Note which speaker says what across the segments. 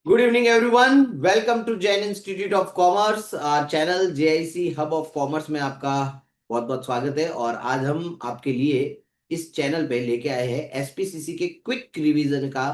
Speaker 1: Good evening everyone. Welcome to Jain institute of commerce channel JIC hub of commerce में आपका बहुत बहुत स्वागत है। और आज हम आपके लिए इस चैनल पे लेके आए हैं एसपीसीसी के क्विक रिवीजन का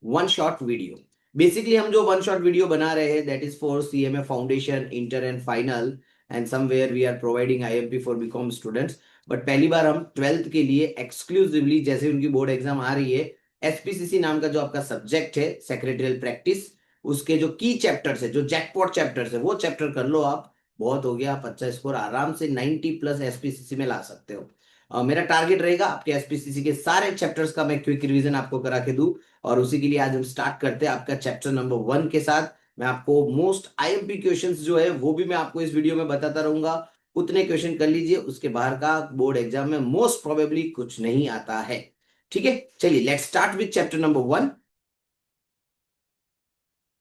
Speaker 1: वन शॉट वीडियो। बेसिकली हम जो वन शॉट वीडियो बना रहे हैं that is for CMA foundation inter and final and somewhere we are providing IMP for BCom students. But पहली बार हम ट्वेल्थ के लिए एक्सक्लूसिवली, जैसे उनकी बोर्ड एग्जाम आ रही है, एसपीसीसी नाम का जो आपका सब्जेक्ट है सेक्रेटरियल प्रैक्टिस, उसके जो की चैप्टर्स है, जो जैकपॉट चैप्टर्स है, वो चैप्टर कर लो आप। बहुत हो गया, आप अच्छा स्कोर आराम से 90 प्लस एसपीसीसी में ला सकते हो। मेरा टारगेट रहेगा आपके एसपीसीसी के सारे चैप्टर्स का मैं क्विक रिवीजन आपको करा के दूं। और उसी के लिए आज हम स्टार्ट करते हैं आपका चैप्टर नंबर 1 के साथ। मैं आपको मोस्ट आईएमपी क्वेश्चंस जो है वो भी मैं आपको इस वीडियो में बताता रहूंगा। उतने क्वेश्चन कर लीजिए, उसके बाहर का बोर्ड एग्जाम में मोस्ट प्रोबेबली कुछ नहीं आता है। ठीक है, चलिए let's start with chapter number 1।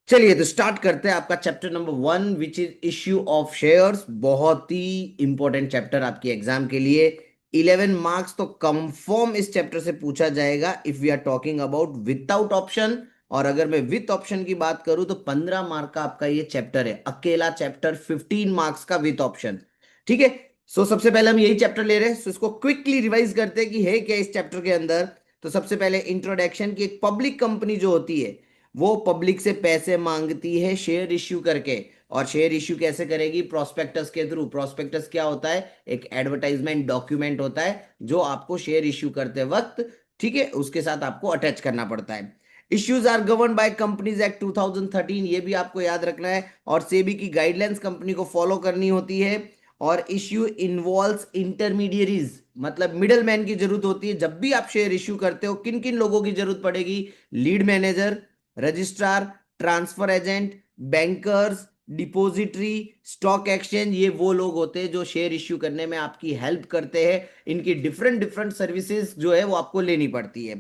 Speaker 1: चलिए तो स्टार्ट करते हैं आपका chapter number 1 which is issue of shares. बहुत ही इंपॉर्टेंट चैप्टर आपके एग्जाम के लिए। 11 मार्क्स तो कंफर्म इस चैप्टर से पूछा जाएगा if we are talking about without option. और अगर मैं विथ ऑप्शन की बात करूं तो 15 मार्क का आपका ये चैप्टर है, अकेला चैप्टर 15 मार्क्स का विथ ऑप्शन। ठीक है। सो सबसे पहले हम यही चैप्टर ले रहे हैं, सो इसको क्विकली रिवाइज करते हैं कि है क्या इस चैप्टर के अंदर। तो सबसे पहले इंट्रोडक्शन की, एक पब्लिक कंपनी जो होती है वो पब्लिक से पैसे मांगती है शेयर इश्यू करके। और शेयर इश्यू कैसे करेगी? प्रोस्पेक्टस के थ्रू। प्रोस्पेक्टस क्या होता है? एक एडवर्टाइजमेंट डॉक्यूमेंट होता है जो आपको शेयर इश्यू करते वक्त, ठीक है, उसके साथ आपको अटैच करना पड़ता है। Issues are govern by companies act 2013, ये भी आपको याद रखना है। और सेबी की गाइडलाइंस कंपनी को फॉलो करनी होती है। और इश्यू इन्वॉल्व्स इंटरमीडियरीज, मतलब मिडल मैन की जरूरत होती है। जब भी आप शेयर इश्यू करते हो, किन किन लोगों की जरूरत पड़ेगी? Lead manager, registrar, transfer agent, bankers, depository, stock exchange, ये वो लोग होते हैं जो शेयर इश्यू करने में आपकी हेल्प करते हैं। इनकी डिफरेंट डिफरेंट सर्विसेज जो है वो आपको लेनी पड़ती है।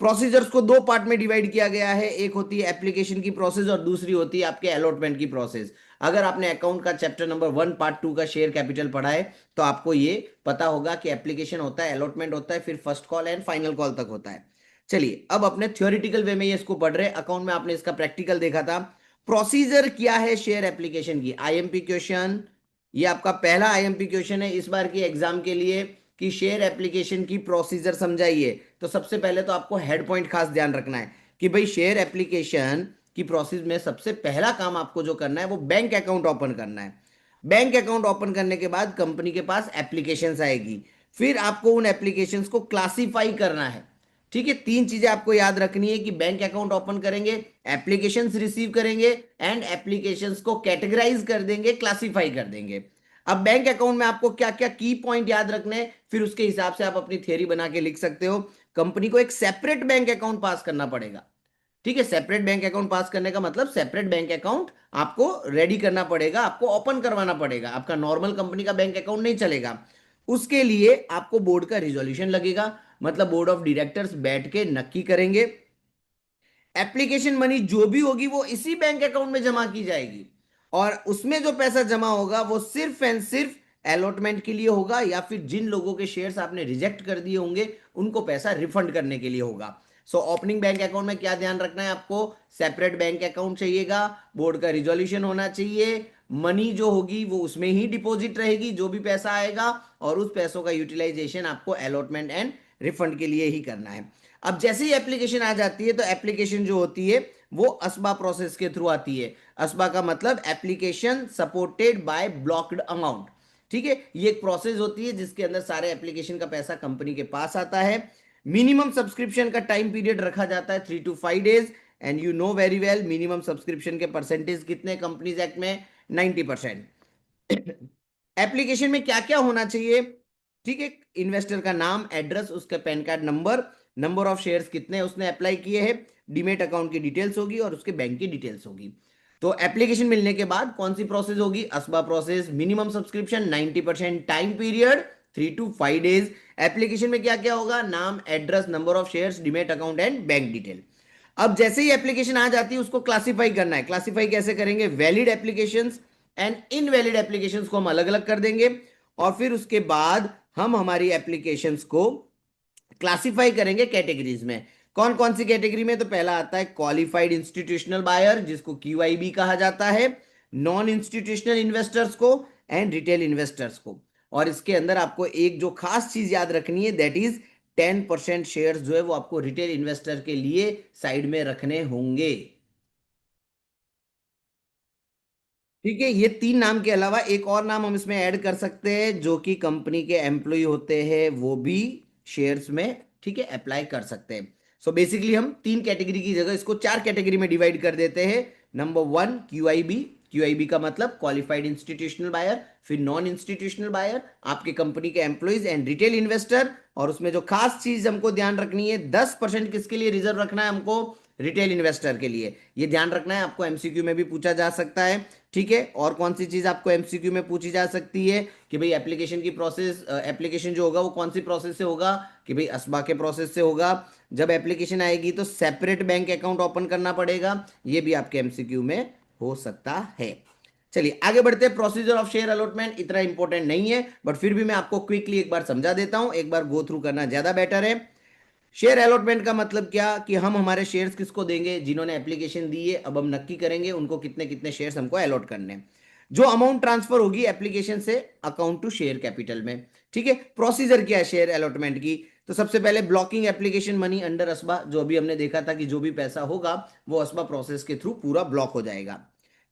Speaker 1: प्रोसीजर्स को दो पार्ट में डिवाइड किया गया है, एक होती है एप्लीकेशन की प्रोसेस और दूसरी होती है आपके अलॉटमेंट की प्रोसेस। अगर आपने अकाउंट का चैप्टर नंबर 1 पार्ट 2 का शेयर कैपिटल पढ़ा है तो आपको ये पता होगा कि एप्लीकेशन होता है, अलॉटमेंट होता है, फिर first call and final call तक होता है। चलिए अब अपने थ्योरेटिकल वे में ये इसको पढ़ रहे हैं, अकाउंट में आपने इसका प्रैक्टिकल देखा था। प्रोसीजर क्या है शेयर एप्लीकेशन की? आईएमपी क्वेश्चन, ये आपका पहला आईएमपी क्वेश्चन है इस बार की एग्जाम के लिए कि शेयर एप्लीकेशन की प्रोसीजर समझाइए। तो सबसे पहले तो आपको हेड पॉइंट खास ध्यान रखना है कि भाई शेयर एप्लीकेशन की प्रोसेस में सबसे पहला काम आपको जो करना है वो बैंक अकाउंट ओपन करना है। बैंक अकाउंट ओपन करने के बाद कंपनी के पास एप्लीकेशंस आएगी, फिर आपको उन एप्लीकेशंस को क्लासिफाई करना है। ठीक है, तीन चीजें आपको याद रखनी है कि बैंक अकाउंट ओपन करेंगे, एप्लीकेशंस रिसीव करेंगे एंड एप्लीकेशंस को कैटेगराइज कर देंगे, क्लासिफाई कर देंगे। अब बैंक अकाउंट में आपको क्या क्या की पॉइंट याद रखने हैं, फिर उसके हिसाब से आप अपनी थ्योरी बना के लिख सकते हो। कंपनी को एक सेपरेट बैंक अकाउंट पास करना पड़ेगा। ठीक है, सेपरेट बैंक अकाउंट पास करने का मतलब सेपरेट बैंक अकाउंट आपको रेडी करना पड़ेगा, आपको ओपन करवाना पड़ेगा। आपका नॉर्मल कंपनी का बैंक अकाउंट नहीं चलेगा। उसके लिए आपको बोर्ड का रिजोल्यूशन लगेगा, मतलब बोर्ड ऑफ डायरेक्टर्स बैठ के नक्की करेंगे। एप्लीकेशन मनी जो भी होगी वो इसी बैंक अकाउंट में जमा की जाएगी। और उसमें जो पैसा जमा होगा वो सिर्फ एंड सिर्फ अलॉटमेंट के लिए होगा, या फिर जिन लोगों के शेयर्स आपने रिजेक्ट कर दिए होंगे उनको पैसा रिफंड करने के लिए होगा। सो ओपनिंग बैंक अकाउंट में क्या ध्यान रखना है आपको? सेपरेट बैंक अकाउंट चाहिएगा, बोर्ड का रिजोल्यूशन होना चाहिए, मनी जो होगी वो उसमें ही डिपॉजिट रहेगी जो भी पैसा आएगा, और उस पैसों का यूटिलाइजेशन आपको अलॉटमेंट एंड रिफंड के लिए ही करना है। अब जैसे ही एप्लीकेशन आ जाती है तो एप्लीकेशन जो होती है वो असबा प्रोसेस के थ्रू आती है। असबा का मतलब application supported by blocked amount. ठीक है, ये एक प्रोसेस होती है जिसके अंदर सारे एप्लीकेशन का पैसा कंपनी के पास आता है। मिनिमम सब्सक्रिप्शन का टाइम पीरियड रखा जाता है 3 to 5 days। And you know very well minimum subscription के परसेंटेज कितने कंपनीज एक्ट में? 90%। एप्लीकेशन में क्या क्या होना चाहिए? ठीक है, इन्वेस्टर का नाम, एड्रेस, उसका pan card number, number of shares कितने उसने अप्लाई किए हैं, डीमेट अकाउंट की डिटेल्स होगी और उसके बैंक की डिटेल्स होगी। तो एप्लीकेशन मिलने के बाद कौन सी प्रोसेस होगी? ASBA process. Minimum subscription 90%, time period 3 to 5 days। Application में क्या क्या होगा? नाम, address, number of shares, demat account and bank detail. अब जैसे ही एप्लीकेशन आ जाती है उसको क्लासिफाई करना है। क्लासिफाई कैसे करेंगे? Valid applications and invalid applications को हम अलग अलग कर देंगे। और फिर उसके बाद हम हमारी एप्लीकेशंस को क्लासिफाई करेंगे कैटेगरीज में। कौन कौन सी कैटेगरी में? तो पहला आता है क्वालिफाइड इंस्टीट्यूशनल बायर, जिसको क्यूआईबी कहा जाता है, नॉन इंस्टीट्यूशनल इन्वेस्टर्स को, एंड रिटेल इन्वेस्टर्स को। और इसके अंदर आपको एक जो खास चीज याद रखनी है, दैट इज 10% शेयर जो है वो आपको रिटेल इन्वेस्टर के लिए साइड में रखने होंगे। ठीक है, ये तीन नाम के अलावा एक और नाम हम इसमें ऐड कर सकते हैं, जो कि कंपनी के एम्प्लॉय होते हैं, वो भी शेयर्स में, ठीक है, अप्लाई कर सकते हैं। सो बेसिकली हम तीन कैटेगरी की जगह इसको चार कैटेगरी में डिवाइड कर देते हैं। Number one, QIB. क्यूआईबी का मतलब क्वालिफाइड इंस्टीट्यूशनल बायर। फिर नॉन इंस्टीट्यूशनल बायर, आपके कंपनी के एम्प्लॉयज एंड रिटेल इन्वेस्टर। और उसमें जो खास चीज हमको ध्यान रखनी है, 10% किसके लिए रिजर्व रखना है हमको? रिटेल इन्वेस्टर के लिए। ये ध्यान रखना है, आपको एमसीक्यू में भी पूछा जा सकता है। ठीक है, और कौन सी चीज आपको एमसीक्यू में पूछी जा सकती है कि भाई एप्लीकेशन की प्रोसेस, एप्लीकेशन जो होगा वो कौन सी प्रोसेस से होगा? कि भाई अस्बा के प्रोसेस से होगा। जब एप्लीकेशन आएगी तो सेपरेट बैंक अकाउंट ओपन करना पड़ेगा। ये भी आपके एमसीक्यू में हो सकता है। चलिए आगे बढ़ते हैं। प्रोसीजर ऑफ शेयर अलॉटमेंट इतना इंपॉर्टेंट नहीं है, बट फिर भी मैं आपको क्विकली एक बार समझा देता हूं, एक बार गो थ्रू करना ज्यादा बेटर है। शेयर अलॉटमेंट का मतलब क्या कि हम हमारे शेयर्स किसको देंगे? जिन्होंने एप्लीकेशन दी है, अब हम नक्की करेंगे उनको कितने कितने शेयर्स हमको अलॉट करने हैं। जो अमाउंट ट्रांसफर होगी एप्लीकेशन से अकाउंट टू शेयर कैपिटल में। ठीक है, प्रोसीजर क्या है शेयर अलॉटमेंट की? तो सबसे पहले ब्लॉकिंग एप्लीकेशन मनी अंडर असबा, जो अभी हमने देखा था कि जो भी पैसा होगा वो असबा प्रोसेस के थ्रू पूरा ब्लॉक हो जाएगा।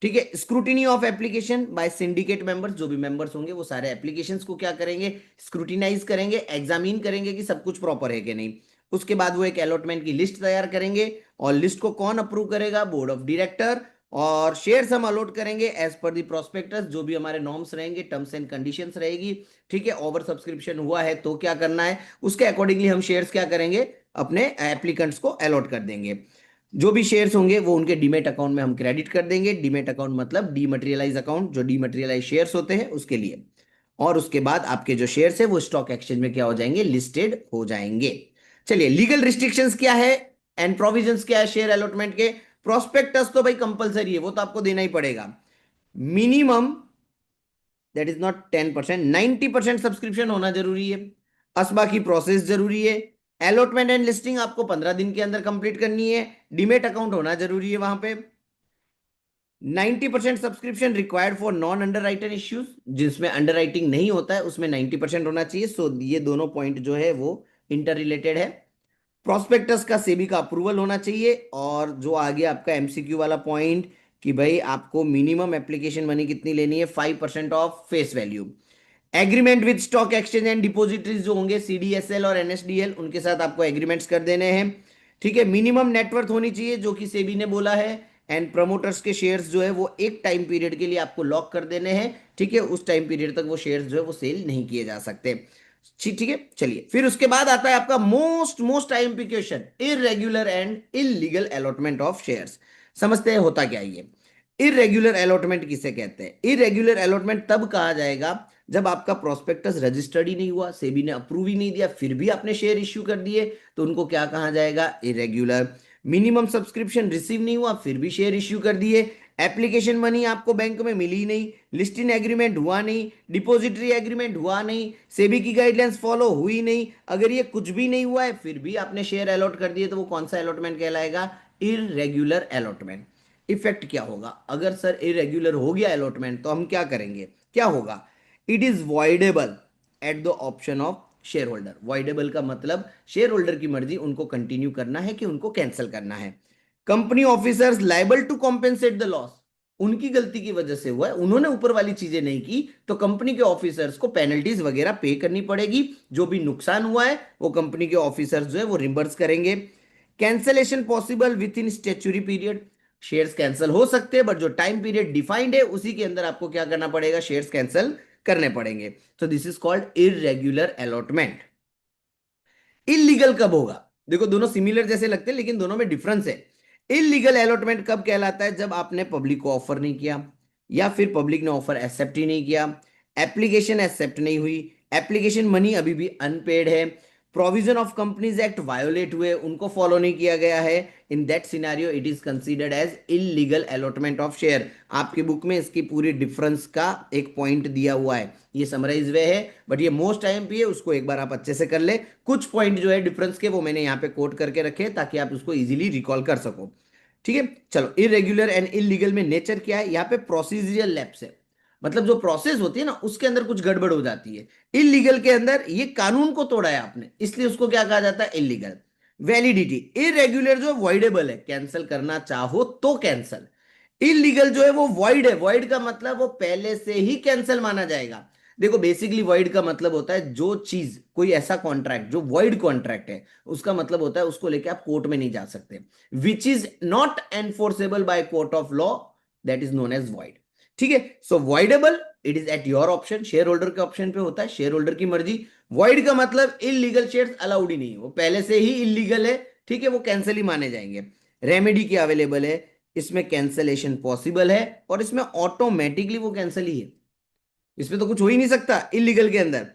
Speaker 1: ठीक है, scrutiny of application by syndicate members, जो भी मेंबर्स होंगे वो सारे एप्लीकेशंस को क्या करेंगे? स्क्रूटिनाइज करेंगे, एग्जामिन करेंगे कि सब कुछ प्रॉपर है कि नहीं। उसके बाद वो एक अलॉटमेंट की लिस्ट तैयार करेंगे, और लिस्ट को कौन अप्रूव करेगा? Board of director. और शेयर्स हम अलॉट करेंगे एज पर दी प्रोस्पेक्टस, जो भी हमारे नॉर्म्स रहेंगे, टर्म्स एंड कंडीशंस रहेगी। ठीक है, ओवर सब्सक्रिप्शन हुआ है तो क्या करना है, उसके अकॉर्डिंगली हम शेयर्स क्या करेंगे? अपने एप्लीकेंट्स को अलॉट कर देंगे। जो भी शेयर्स होंगे वो उनके डीमेट अकाउंट में हम क्रेडिट कर देंगे। डीमेट अकाउंट मतलब डीमटेरियलाइज अकाउंट, जो डीमटेरियलाइज शेयर्स होते हैं उसके लिए। और उसके बाद आपके जो शेयर्स है वो स्टॉक एक्सचेंज में क्या हो जाएंगे? लिस्टेड हो जाएंगे। चलिए, लीगल रिस्ट्रिक्शंस क्या है एंड प्रोविजंस क्या है शेयर अलॉटमेंट के? प्रोस्पेक्टस तो भाई कंपलसरी है, वो तो आपको देना ही पड़ेगा। Minimum, that is not 10%, 90% subscription होना जरूरी है। असबा की प्रोसेस जरूरी है। अलॉटमेंट एंड लिस्टिंग आपको 15 दिन के अंदर कंप्लीट करनी है। डीमेट अकाउंट होना जरूरी है वहां पे। 90% subscription required for non under writer issues, जिसमें अंडर राइटिंग नहीं होता है उसमें 90% होना चाहिए। सो ये दोनों पॉइंट जो है वो इंटर रिलेटेड है। प्रोस्पेक्टस का सेबी का अप्रूवल होना चाहिए। और जो आगे आपका एमसीक्यू वाला पॉइंट कि भाई आपको मिनिमम एप्लीकेशन मनी कितनी लेनी है? 5% of face value. Agreement with stock exchange and depositories जो होंगे सीडीएसएल और एनएसडीएल, उनके साथ आपको एग्रीमेंट्स कर देने हैं। ठीक है, मिनिमम नेटवर्थ होनी चाहिए जो कि सेबी ने बोला है। एंड प्रमोटर्स के शेयर्स जो है वो एक टाइम पीरियड के लिए आपको लॉक कर देने हैं। ठीक है, उस टाइम पीरियड तक वो शेयर्स जो है वो सेल नहीं किए जा सकते। ठीक है, चलिए फिर उसके बाद आता है आपका most most IMP question, irregular and illegal allotment of shares. समझते हैं होता क्या है ये? इरेगुलर अलॉटमेंट किसे कहते हैं? इरेगुलर अलॉटमेंट तब कहा जाएगा जब आपका प्रोस्पेक्टस रजिस्टर्ड ही नहीं हुआ, सेबी ने अप्रूव ही नहीं दिया, फिर भी आपने शेयर इश्यू कर दिए, तो उनको क्या कहा जाएगा? इरेगुलर। मिनिमम सब्सक्रिप्शन रिसीव नहीं हुआ, फिर भी शेयर इश्यू कर दिए। एप्लीकेशन मनी आपको बैंक में मिली नहीं, लिस्टिंग एग्रीमेंट हुआ नहीं, डिपॉजिटरी एग्रीमेंट हुआ नहीं, सेबी की गाइडलाइंस फॉलो हुई नहीं, अगर ये कुछ भी नहीं हुआ है फिर भी आपने शेयर अलॉट कर दिए, तो वो कौन सा अलॉटमेंट कहलाएगा? Irregular allotment. इफेक्ट क्या होगा अगर सर इरेगुलर हो गया अलॉटमेंट? तो हम क्या करेंगे? क्या होगा? It is voidable at the option of share holder. Voidable का मतलब शेयर होल्डर की मर्जी, उनको कंटिन्यू करना है कि उनको कैंसिल करना है। Company officers liable to compensate the loss. उनकी गलती की वजह से हुआ है, उन्होंने ऊपर वाली चीजें नहीं की, तो कंपनी के ऑफिसर्स को पेनल्टीज वगैरह पे करनी पड़ेगी। जो भी नुकसान हुआ है वो कंपनी के ऑफिसर्स जो है वो रिम्बर्स करेंगे। Cancellation possible with in statutory period. Shares cancel हो सकते हैं, बट जो टाइम पीरियड डिफाइंड है उसी के अंदर आपको क्या करना पड़ेगा? शेयर्स कैंसिल करने पड़ेंगे। तो this is called irregular allotment. Illegal कब होगा? देखो दोनों सिमिलर जैसे लगते हैं लेकिन दोनों में डिफरेंस है। इलीगल अलॉटमेंट कब कहलाता है? जब आपने पब्लिक को ऑफर नहीं किया, या फिर पब्लिक ने ऑफर एक्सेप्ट ही नहीं किया, एप्लीकेशन एक्सेप्ट नहीं हुई, एप्लीकेशन मनी अभी भी अनपेड है, provision of companies act violate हुए, उनको फॉलो नहीं किया गया है, in that scenario it is considered as illegal allotment of share. आपकी बुक में इसकी पूरी डिफरेंस का एक पॉइंट दिया हुआ है, ये समराइज वे है, बट ये मोस्ट आईएमपी है, उसको एक बार आप अच्छे से कर ले। कुछ पॉइंट जो है डिफरेंस के वो मैंने यहाँ पे कोट करके रखे ताकि आप उसको इजीली रिकॉल कर सको। ठीक है, चलो इरेग्युलर एंड इलीगल में नेचर क्या है, यहाँ पे प्रोसीजरल लैप्स है, मतलब जो प्रोसेस होती है ना उसके अंदर कुछ गड़बड़ हो जाती है। इलीगल के अंदर ये कानून को तोड़ा है आपने, इसलिए उसको क्या कहा जाता है, इलीगल। वैलिडिटी, इरेग्युलर जो वॉइडेबल है, कैंसिल करना चाहो तो कैंसिल। इलीगल जो है वो वॉइड है, वॉइड का मतलब वो पहले से ही कैंसिल माना जाएगा। देखो बेसिकली वॉइड का मतलब होता है जो चीज, कोई ऐसा कॉन्ट्रैक्ट जो वॉइड कॉन्ट्रैक्ट है, उसका मतलब होता है उसको लेके आप कोर्ट में नहीं जा सकते, which is not enforceable by court of law, that is known as void. ठीक है, so voidable it is at your option, share holder के ऑप्शन पे होता है, शेयर होल्डर की मर्जी। वॉइड का मतलब इलीगल शेयर्स अलाउड ही नहीं है, वो पहले से ही इलीगल है, ठीक है, वो कैंसिल ही माने जाएंगे। रेमेडी क्या अवेलेबल है, इसमें कैंसलेशन पॉसिबल है और इसमें ऑटोमेटिकली वो कैंसिल ही है, इसमें तो कुछ हो ही नहीं सकता इलीगल के अंदर।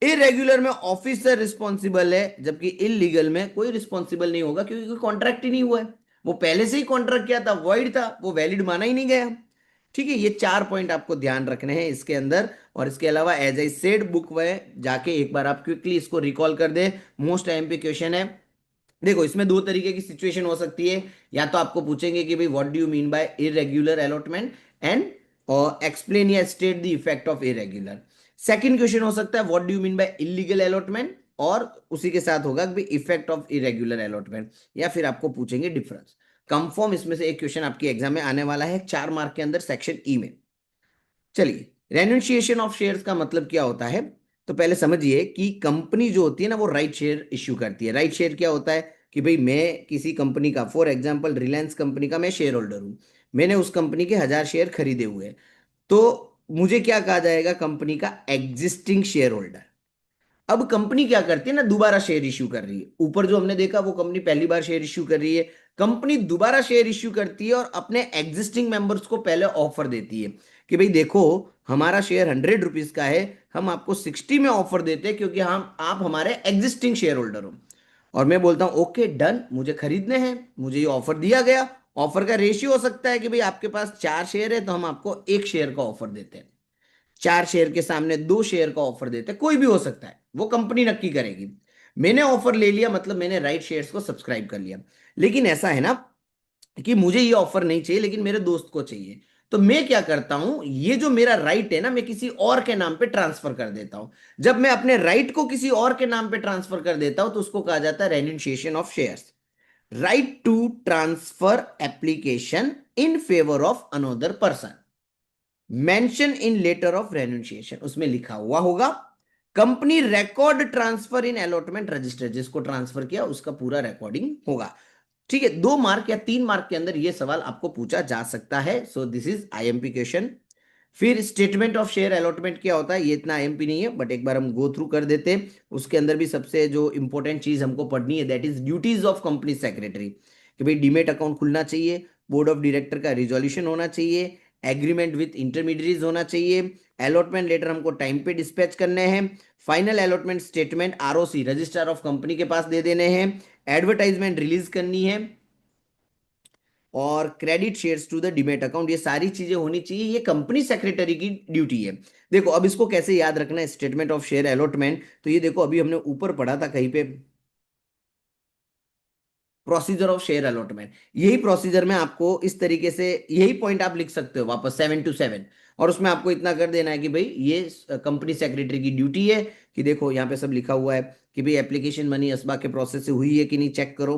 Speaker 1: इरेग्युलर में ऑफिसर रिस्पॉन्सिबल है, जबकि इलीगल में कोई रिस्पॉन्सिबल नहीं होगा क्योंकि कोई कॉन्ट्रैक्ट ही नहीं हुआ है, वो पहले से ही कॉन्ट्रैक्ट किया था, वॉइड था, वो वैलिड माना ही नहीं गया। ठीक है, ये 4 पॉइंट आपको ध्यान रखने हैं इसके अंदर। और इसके अलावा एज आई सेड बुक में जाके एक बार आप क्विकली इसको रिकॉल कर दे, मोस्ट एमपी क्वेश्चन है। देखो इसमें दो तरीके की सिचुएशन हो सकती है, या तो आपको पूछेंगे कि भाई what do you mean by irregular allotment and explain या state the effect of irregular. Second question हो सकता है what do you mean by illegal allotment, और उसी के साथ होगा कि इफेक्ट ऑफ इरेग्युलर अलॉटमेंट, या फिर आपको पूछेंगे डिफरेंस। कंफर्म इसमें से एक क्वेश्चन आपके एग्जाम में आने वाला है 4 मार्क के अंदर, सेक्शन ई में। चलिए, रेन्यूशिएशन ऑफ शेयर्स का मतलब क्या होता है, तो पहले समझिए कि कंपनी जो होती है ना वो राइट शेयर इश्यू करती है। राइट शेयर क्या होता है कि भाई मैं किसी कंपनी का, फॉर एग्जांपल रिलायंस कंपनी का मैं शेयर होल्डर हूं, मैंने उस कंपनी के 1,000 शेयर खरीदे हुए हैं, तो मुझे क्या कहा जाएगा, कंपनी का एग्जिस्टिंग शेयर होल्डर। अब कंपनी क्या करती है ना, दोबारा शेयर इश्यू कर रही है, ऊपर जो हमने देखा वो कंपनी पहली बार शेयर इश्यू कर रही है, कंपनी दोबारा शेयर इश्यू करती है और अपने एग्जिस्टिंग मेंबर्स को पहले ऑफर देती है कि भाई देखो हमारा शेयर 100 रुपीज का है, हम आपको 60 में ऑफर देते हैं क्योंकि हम आप हमारे एग्जिस्टिंग शेयर होल्डर हो। और मैं बोलता हूं ओके डन, मुझे खरीदने हैं, मुझे ये ऑफर दिया गया। ऑफर का रेशियो हो सकता है कि भाई आपके पास 4 शेयर है तो हम आपको 1 शेयर का ऑफर देते हैं, 4 शेयर के सामने 2 शेयर का ऑफर देते हैं, कोई भी हो सकता है, वो कंपनी नक्की करेगी। मैंने ऑफर ले लिया, मतलब मैंने राइट शेयर्स को सब्सक्राइब कर लिया। लेकिन ऐसा है ना कि मुझे ये ऑफर नहीं चाहिए लेकिन मेरे दोस्त को चाहिए, तो मैं क्या करता हूं, ये जो मेरा राइट है ना मैं किसी और के नाम पे ट्रांसफर कर देता हूं। जब मैं अपने राइट को किसी और के नाम पे ट्रांसफर कर देता हूं तो उसको कहा जाता है renunciation of shares. Right to transfer application in favour of another person, mention in letter of renunciation, उसमें लिखा हुआ होगा company record transfer in allotment register, जिसको ट्रांसफर किया उसका पूरा रिकॉर्डिंग होगा। ठीक है, 2 मार्क या 3 मार्क के अंदर ये सवाल आपको पूछा जा सकता है, so this is IMP question. फिर स्टेटमेंट ऑफ शेयर अलॉटमेंट क्या होता है, ये इतना आईएमपी नहीं है बट एक बार हम गो थ्रू कर देते हैं। उसके अंदर भी सबसे जो इंपॉर्टेंट चीज हमको पढ़नी है that is duties of company secretary, कि भाई डीमेट अकाउंट खुलना चाहिए, बोर्ड ऑफ डायरेक्टर का रिजोल्यूशन होना चाहिए, एग्रीमेंट विथ इंटरमीडियरीज होना चाहिए, अलॉटमेंट लेटर हमको टाइम पे डिस्पैच करने हैं, final allotment statement ROC registrar of company के पास दे देने हैं, एडवर्टाइजमेंट रिलीज करनी है, और credit shares to the demat account, ये सारी चीजें होनी चाहिए, ये कंपनी सेक्रेटरी की ड्यूटी है। देखो अब इसको कैसे याद रखना है, स्टेटमेंट ऑफ शेयर अलॉटमेंट, तो ये देखो अभी हमने ऊपर पढ़ा था कहीं पे, प्रोसीजर ऑफ शेयर अलॉटमेंट, यही प्रोसीजर में आपको इस तरीके से यही पॉइंट आप लिख सकते हो वापस 7 to 7, और उसमें आपको इतना कर देना है कि भाई ये कंपनी सेक्रेटरी की ड्यूटी है कि देखो यहाँ पे सब लिखा हुआ है कि भाई एप्लीकेशन मनी असबा के प्रोसेस से हुई है कि नहीं चेक करो।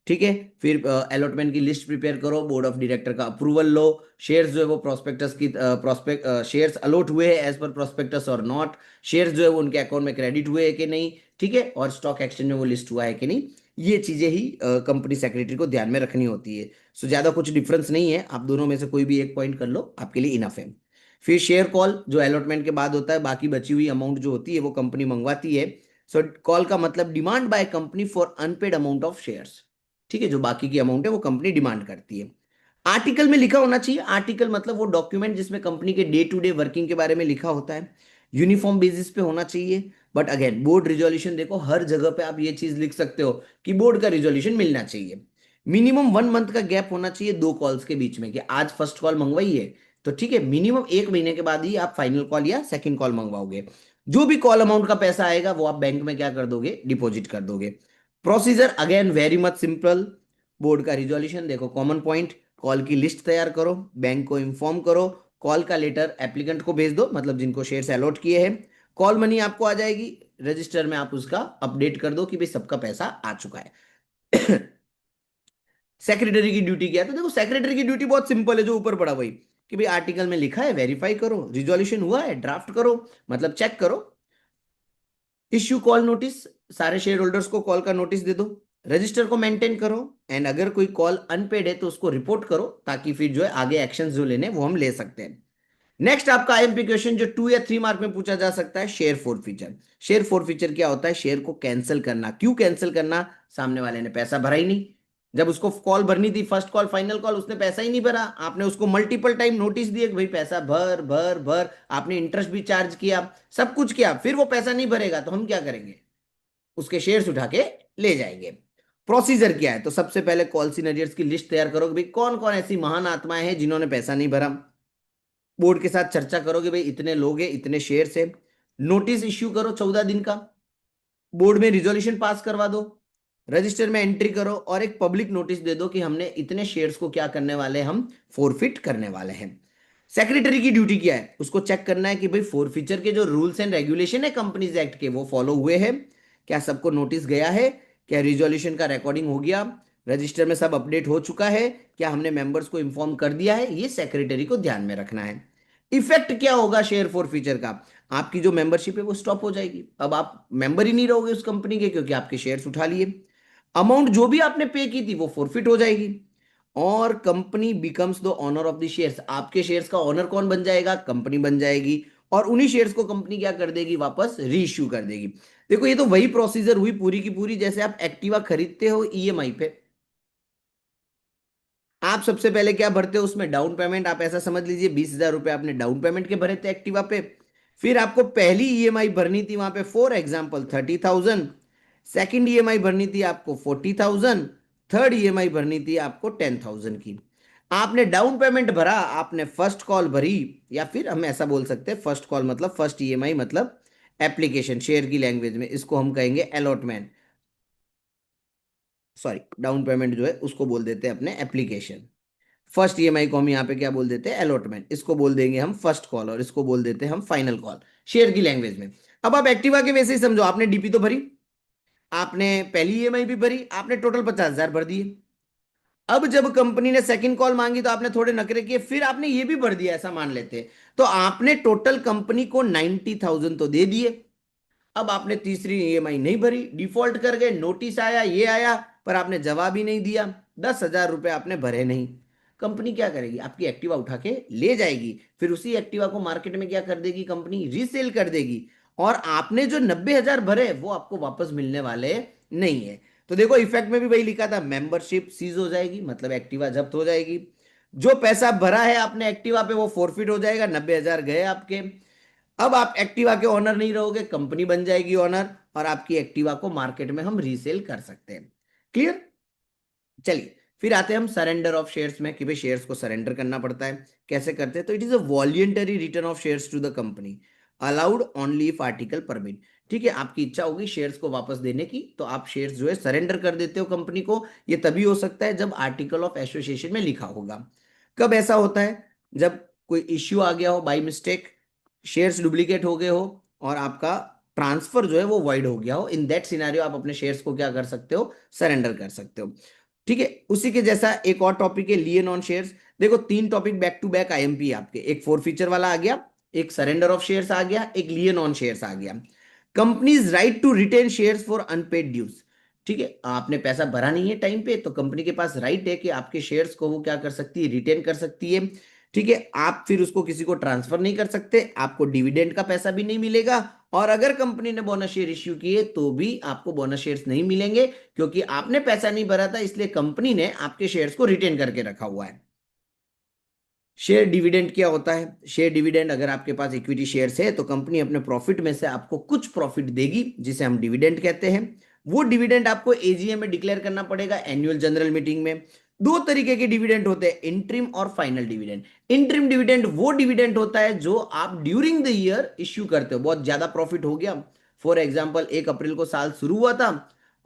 Speaker 1: ठीक है, फिर अलॉटमेंट की लिस्ट प्रिपेयर करो, बोर्ड ऑफ डायरेक्टर का अप्रूवल लो, शेयर्स जो है वो प्रोस्पेक्टस की प्रोस्पेक्ट शेयर्स अलॉट हुए हैं एज पर प्रोस्पेक्टस और नॉट, शेयर्स जो है वो उनके अकाउंट में क्रेडिट हुए हैं कि नहीं, ठीक है, और स्टॉक एक्सचेंज में वो लिस्ट हुआ है कि नहीं, ये चीजें ही कंपनी सेक्रेटरी को ध्यान में रखनी होती है। सो ज्यादा कुछ डिफरेंस नहीं है, आप दोनों में से कोई भी एक पॉइंट कर लो आपके लिए इनफ है। फिर शेयर कॉल जो अलॉटमेंट के बाद होता है, बाकी बची हुई अमाउंट जो होती है वो कंपनी मंगवाती है। सो कॉल का मतलब demand by company for unpaid amount of shares, ठीक है, जो बाकी की अमाउंट है वो कंपनी डिमांड करती है। आर्टिकल में लिखा होना चाहिए, आर्टिकल मतलब वो डॉक्यूमेंट जिसमें कंपनी के डे टू डे वर्किंग के बारे में लिखा होता है। यूनिफॉर्म बेसिस पे होना चाहिए। बट अगेन बोर्ड रिजोल्यूशन देखो, हर जगह पे आप ये चीज लिख सकते हो कि बोर्ड का रिजोल्यूशन मिलना चाहिए। मिनिमम 1 मंथ का गैप होना चाहिए दो कॉल्स के बीच में, कि आज फर्स्ट कॉल मंगवाई है तो ठीक है, मिनिमम 1 महीने के बाद ही आप फाइनल कॉल या सेकंड कॉल मंगवाओगे। जो भी कॉल अमाउंट का पैसा आएगा वो आप बैंक में क्या कर दोगे, डिपॉजिट कर दोगे। Procedure again very much simple. Board का रिजोल्यूशन देखो, कॉमन पॉइंट, कॉल की लिस्ट तैयार करो, बैंक को इन्फॉर्म करो, कॉल का लेटर एप्लीकेंट को भेज दो, मतलब जिनको शेयर्स अलॉट किए हैं। कॉल मनी आपको आ जाएगी, रजिस्टर में आप उसका अपडेट कर दो कि भाई सबका पैसा आ चुका है। सेक्रेटरी की ड्यूटी क्या है, तो देखो सेक्रेटरी की ड्यूटी बहुत सिंपल है, जो ऊपर पड़ा वही, कि भाई आर्टिकल में लिखा है वेरीफाई करो, रिजोल्यूशन हुआ है ड्राफ्ट करो, मतलब चेक करो। इश्यू कॉल नोटिस, सारे शेयर होल्डर्स को कॉल का नोटिस दे दो, रजिस्टर को मेंटेन करो, एंड अगर कोई कॉल अनपेड है तो उसको रिपोर्ट करो, ताकि फिर जो है आगे एक्शंस जो लेने वो हम ले सकते हैं। नेक्स्ट आपका आईएमपी क्वेश्चन जो 2 या 3 मार्क में पूछा जा सकता है, share four feature. Share four feature क्या होता है, शेयर को कैंसिल करना। क्यों कैंसिल करना, सामने वाले ने पैसा भरा ही नहीं। जब उसको कॉल भरनी थी, फर्स्ट कॉल फाइनल कॉल, उसने पैसा ही नहीं भरा, आपने उसको मल्टीपल टाइम नोटिस दिए कि भाई पैसा भर भर भर, आपने इंटरेस्ट भी चार्ज किया, सब कुछ किया, फिर वो पैसा नहीं भरेगा तो हम क्या करेंगे, उसके शेयर्स उठा के ले जाएंगे। प्रोसीजर क्या है, तो सबसे पहले कॉल सिग्नेचर्स की लिस्ट तैयार करो कि भाई कौन कौन ऐसी महान आत्माएं हैं जिन्होंने पैसा नहीं भरा। बोर्ड के साथ चर्चा करो कि भाई इतने लोग हैं, इतने शेयर्स है। नोटिस इश्यू करो 14 दिन का। बोर्ड में रिजोल्यूशन पास करवा दो, रजिस्टर में एंट्री करो, और एक पब्लिक नोटिस दे दो कि हमने इतने शेयर्स को क्या करने वाले हैं, हम फोरफिट करने वाले हैं। सेक्रेटरी की ड्यूटी क्या है, उसको चेक करना है कि भाई फोरफिचर के जो रूल्स एंड रेगुलेशन है कंपनीज एक्ट के, वो फॉलो हुए हैं क्या, सबको नोटिस गया है क्या, रिजोल्यूशन का रिकॉर्डिंग हो गया, रजिस्टर में सब अपडेट हो चुका है क्या, हमने मेंबर्स को इन्फॉर्म कर दिया है, ये सेक्रेटरी को ध्यान में रखना है। इफेक्ट क्या होगा शेयर फोर फीचर का, आपकी जो मेंबरशिप है वो स्टॉप हो जाएगी, अब आप मेंबर ही नहीं रहोगे उस कंपनी के, क्योंकि आपके शेयर्स उठा लिए। अमाउंट जो भी आपने पे की थी वो फोरफिट हो जाएगी, और company becomes the owner of the shares. आपके शेयर्स का ओनर कौन बन जाएगा, कंपनी बन जाएगी, और उन्हीं शेयर्स को कंपनी क्या कर देगी, वापस रीइश्यू कर देगी। देखो ये तो वही प्रोसीजर हुई पूरी की पूरी, जैसे आप एक्टिवा खरीदते हो ईएमआई पे। आप सबसे पहले क्या भरते हो उसमें, डाउन पेमेंट, आप ऐसा समझ लीजिए 20,000 रुपए आपने डाउन पेमेंट के भरे थे एक्टिवा पे। फिर आपको पहली ईएमआई भरनी थी वहां पे फॉर एग्जाम्पल 30,000, सेकंड ईएमआई भरनी थी आपको 40,000, थर्ड ईएमआई भरनी थी आपको 10,000 की। आपने डाउन पेमेंट भरा, आपने फर्स्ट कॉल भरी, या फिर हम ऐसा बोल सकते हैं फर्स्ट कॉल मतलब फर्स्ट ईएमआई मतलब एप्लीकेशन, शेयर की लैंग्वेज में इसको हम कहेंगे अलॉटमेंट, सॉरी डाउन पेमेंट जो है उसको बोल देते हैं अपने एप्लीकेशन। फर्स्ट ईएमआई को हम यहाँ पे क्या बोल देते हैं, अलॉटमेंट, इसको बोल देंगे हम फर्स्ट कॉल, और इसको बोल देते हैं हम फाइनल कॉल शेयर की लैंग्वेज में। अब आप एक्टिवा के वैसे ही समझो, आपने डीपी तो भरी, आपने पहली ईएमआई भी भरी, आपने टोटल 50,000 भर दिए। अब जब कंपनी ने सेकंड कॉल मांगी तो आपने थोड़े नखरे किए, फिर आपने ये भी भर दिया, ऐसा मान लेते हैं, तो आपने टोटल कंपनी को 90,000 तो दे दिए। अब आपने तीसरी ईएमआई नहीं भरी, डिफॉल्ट कर गए, नोटिस आया, ये आया, पर आपने जवाब ही नहीं दिया, 10,000 रुपए आपने भरे नहीं। कंपनी क्या करेगी, आपकी एक्टिवा उठा के ले जाएगी, फिर उसी एक्टिवा को मार्केट में क्या कर देगी, कंपनी रीसेल कर देगी, और आपने जो 90,000 भरे वो आपको वापस मिलने वाले नहीं है। तो देखो इफेक्ट में भी वही लिखा था, मेंबरशिप सीज हो जाएगी, मतलब एक्टिवा जब्त हो जाएगी, जो पैसा भरा है आपने एक्टिवा पे वो फोरफिट हो जाएगा, 90,000 गए आपके। अब आप एक्टिवा के ओनर नहीं रहोगे, कंपनी बन जाएगी ओनर, और आपकी एक्टिवा को मार्केट में हम रीसेल कर सकते हैं। क्लियर। चलिए फिर आते हैं हम सरेंडर ऑफ शेयर्स में, कि भाई शेयर्स को सरेंडर करना पड़ता है, कैसे करते हैं, तो it is a voluntary return of shares to the company, allowed only if article permit. ठीक है, आपकी इच्छा होगी शेयर्स को वापस देने की, तो आप शेयर्स जो है सरेंडर कर देते हो कंपनी को। ये तभी हो सकता है जब आर्टिकल ऑफ एसोसिएशन में लिखा होगा। कब ऐसा होता है, जब कोई इश्यू आ गया हो बाई मिस्टेक, शेयर्स डुप्लीकेट हो गए हो, और आपका ट्रांसफर जो है वो वाइड हो गया हो, इन दैट सिनेरियो आप अपने शेयर्स को क्या कर सकते हो, सरेंडर कर सकते हो। ठीक है, उसी के जैसा एक और टॉपिक है लियन ऑन शेयर्स। देखो 3 topic back to back IMP आपके, एक फोर फीचर वाला आ गया, एक सरेंडर ऑफ शेयर्स आ गया, एक लियन ऑन शेयर्स आ गया। Companies right to retain shares for unpaid dues. ठीक है, आपने पैसा भरा नहीं है टाइम पे, तो कंपनी के पास राइट है कि आपके शेयर्स को वो क्या कर सकती है, रिटेन कर सकती है। ठीक है, आप फिर उसको किसी को ट्रांसफर नहीं कर सकते, आपको डिविडेंड का पैसा भी नहीं मिलेगा, और अगर कंपनी ने बोनस शेयर इश्यू किए तो भी आपको बोनस शेयर्स नहीं मिलेंगे, क्योंकि आपने पैसा नहीं भरा था, इसलिए कंपनी ने आपके शेयर्स को रिटेन करके रखा हुआ है। शेयर डिविडेंड क्या होता है? शेयर डिविडेंड, अगर आपके पास इक्विटी शेयर्स है तो कंपनी अपने प्रॉफिट में से आपको कुछ प्रॉफिट देगी जिसे हम डिविडेंड कहते हैं। वो डिविडेंड आपको एजीएम में डिक्लेयर करना पड़ेगा, एनुअल जनरल मीटिंग में। दो तरीके के डिविडेंड होते हैं, इंटरिम और फाइनल डिविडेंड। इंटरिम डिविडेंड वो डिविडेंड होता है जो आप ड्यूरिंग द ईयर इश्यू करते हो। बहुत ज्यादा प्रॉफिट हो गया, फॉर एग्जाम्पल 1 अप्रैल को साल शुरू हुआ था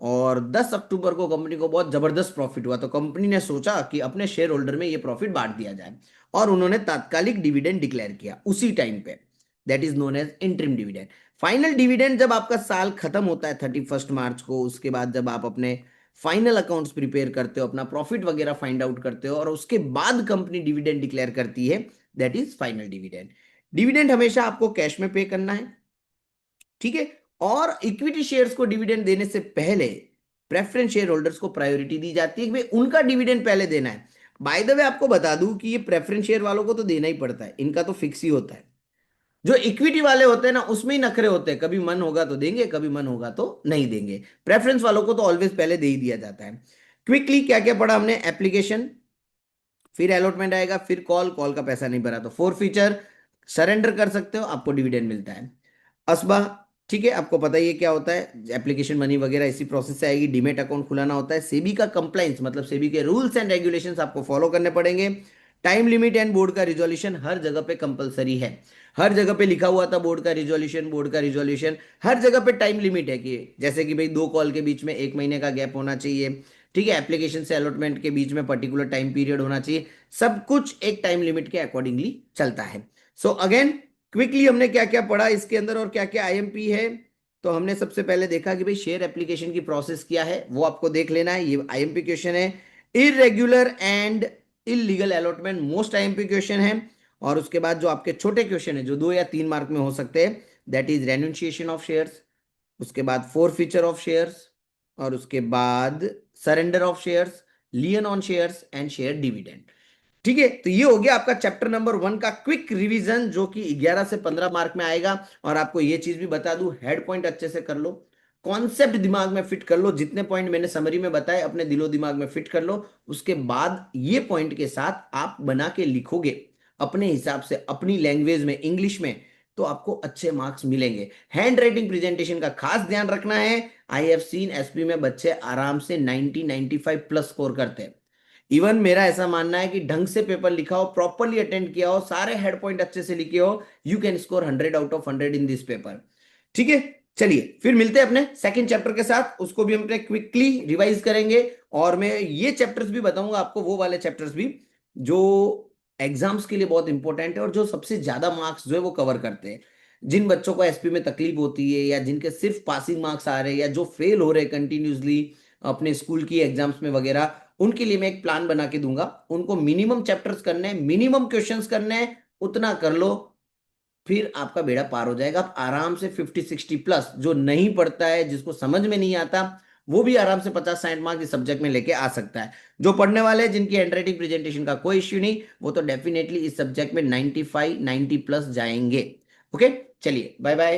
Speaker 1: और 10 अक्टूबर को कंपनी को बहुत जबरदस्त प्रॉफिट हुआ, तो कंपनी ने सोचा कि अपने शेयर होल्डर में ये प्रॉफिट बांट दिया जाए और उन्होंने तात्कालिक डिविडेंड डिक्लेयर किया उसी टाइम पे। That is known as interim dividend. Final dividend जब आपका साल खत्म होता है 31 मार्च को, उसके बाद जब आप अपने फाइनल अकाउंट्स प्रिपेयर करते हो, अपना प्रॉफिट वगैरह फाइंड आउट करते हो और उसके बाद कंपनी डिविडेंड डिक्लेयर करती है, that is final dividend. Dividend हमेशा आपको कैश में पे करना है, ठीक है। और इक्विटी शेयर्स को डिविडेंड देने से पहले प्रेफरेंस शेयर होल्डर्स को प्रायोरिटी दी जाती है कि भाई उनका डिविडेंड पहले देना है। बाय द वे आपको बता दूं कि ये प्रेफरेंस शेयर वालों को तो देना ही पड़ता है, इनका तो फिक्स ही होता है। जो इक्विटी वाले होते हैं ना, उसमें ही नखरे होते हैं, कभी मन होगा तो देंगे, कभी मन होगा तो नहीं देंगे। प्रेफरेंस वालों को तो ऑलवेज पहले दे ही दिया जाता है। क्विकली क्या क्या पढ़ा हमने? एप्लीकेशन, फिर अलॉटमेंट आएगा, फिर कॉल, कॉल का पैसा नहीं भरा तो फोर फीचर, सरेंडर कर सकते हो, आपको डिविडेंड मिलता है। असबा, ठीक है, आपको पता ही है क्या होता है, एप्लीकेशन मनी वगैरह इसी प्रोसेस से आएगी। डीमेट अकाउंट खुलाना होता है, सेबी का कंप्लाइंस मतलब सेबी के रूल्स एंड रेगुलेशंस आपको फॉलो करने पड़ेंगे। टाइम लिमिट एंड बोर्ड का रिजोल्यूशन हर जगह पे कंपलसरी है। हर जगह पे लिखा हुआ था बोर्ड का रिजोल्यूशन, बोर्ड का रिजोल्यूशन। हर जगह पे टाइम लिमिट है कि जैसे कि भाई 2 कॉल के बीच में 1 महीने का गैप होना चाहिए, ठीक है। एप्लीकेशन से अलॉटमेंट के बीच में पर्टिकुलर टाइम पीरियड होना चाहिए। सब कुछ एक टाइम लिमिट के अकॉर्डिंगली चलता है। सो अगेन क्विकली हमने क्या क्या पढ़ा इसके अंदर और क्या क्या आईएमपी है। तो हमने सबसे पहले देखा कि भाई शेयर एप्लीकेशन की प्रोसेस क्या है, वो आपको देख लेना है, ये आईएमपी क्वेश्चन है। Irregular and illegal allotment most IMP question है। और उसके बाद जो आपके छोटे क्वेश्चन है जो 2 या 3 मार्क में हो सकते हैं, that is renunciation of shares, उसके बाद फोर फीचर ऑफ शेयर्स, और उसके बाद surrender of shares, lien on shares and share dividend. ठीक है, तो ये हो गया आपका चैप्टर नंबर 1 का क्विक रिवीजन जो कि 11 से 15 मार्क में आएगा। और आपको ये चीज भी बता दूं, हेड पॉइंट अच्छे से कर लो, कॉन्सेप्ट दिमाग में फिट कर लो, जितने पॉइंट मैंने समरी में बताए अपने दिलो दिमाग में फिट कर लो। उसके बाद ये पॉइंट के साथ आप बना के लिखोगे अपने हिसाब से, अपनी लैंग्वेज में, इंग्लिश में, तो आपको अच्छे मार्क्स मिलेंगे। हैंड राइटिंग प्रेजेंटेशन का खास ध्यान रखना है। आई हैव सीन एसपी में बच्चे आराम से 90-95 प्लस स्कोर करते हैं। इवन मेरा ऐसा मानना है कि ढंग से पेपर लिखा हो, प्रॉपरली अटेंड किया हो, सारे हेड पॉइंट अच्छे से लिखे हो, you can score 100 out of 100 in this paper. ठीक है, चलिए फिर मिलते हैं अपने सेकंड चैप्टर के साथ, उसको भी हम अपने क्विकली रिवाइज करेंगे। और मैं ये चैप्टर्स भी बताऊंगा आपको, वो वाले चैप्टर्स भी जो एग्जाम्स के लिए बहुत इंपॉर्टेंट है और जो सबसे ज्यादा मार्क्स जो है वो कवर करते हैं। जिन बच्चों को एसपी में तकलीफ होती है या जिनके सिर्फ पासिंग मार्क्स आ रहे हैं या जो फेल हो रहे हैं कंटिन्यूसली अपने स्कूल की एग्जाम्स में वगैरह, उनके लिए मैं एक प्लान बना के दूंगा। उनको मिनिमम चैप्टर्स करने हैं, मिनिमम क्वेश्चंस करने हैं, उतना कर लो, फिर आपका बेड़ा पार हो जाएगा। आप आराम से 50-60 प्लस, जो नहीं पढ़ता है जिसको समझ में नहीं आता, वो भी आराम से 50-60 मार्क्स इस सब्जेक्ट में लेके आ सकता है। जो पढ़ने वाले हैं जिनकी हैंडराइटिंग प्रेजेंटेशन का कोई इश्यू नहीं, वो तो डेफिनेटली इस सब्जेक्ट में 95-90 प्लस जाएंगे। ओके, चलिए बाय बाय।